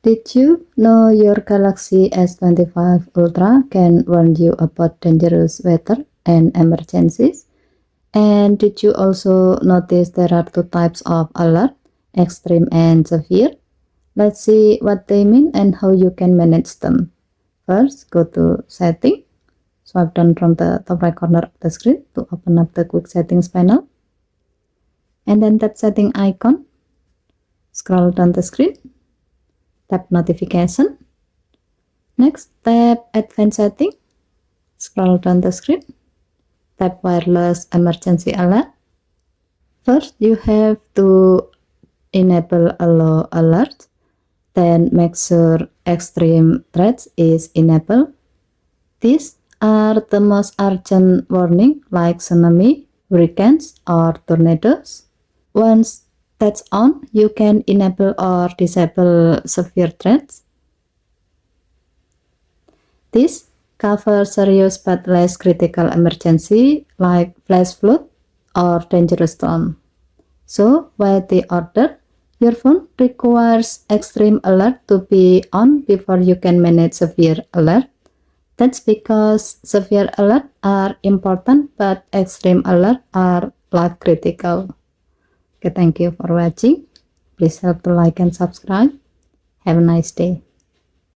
Did you know your Galaxy S25 Ultra can warn you about dangerous weather and emergencies? And did you also notice there are two types of alert, extreme and severe? Let's see what they mean and how you can manage them. First, go to Setting. Swipe down from the top right corner of the screen to open up the Quick Settings panel. And then tap Setting icon. Scroll down the screen. Tap Notification. Next, tap Advanced Setting. Scroll down the screen. Tap Wireless Emergency Alert. First, you have to enable Allow Alert. Then make sure Extreme Threats is enabled. These are the most urgent warning like tsunami, hurricanes, or tornadoes. Once that's on, you can enable or disable severe threats. This covers serious but less critical emergency like flash flood or dangerous storm. So, by the order, your phone requires extreme alert to be on before you can manage severe alert. That's because severe alert are important but extreme alert are life critical. Okay, thank you for watching. Please help to like and subscribe. Have a nice day.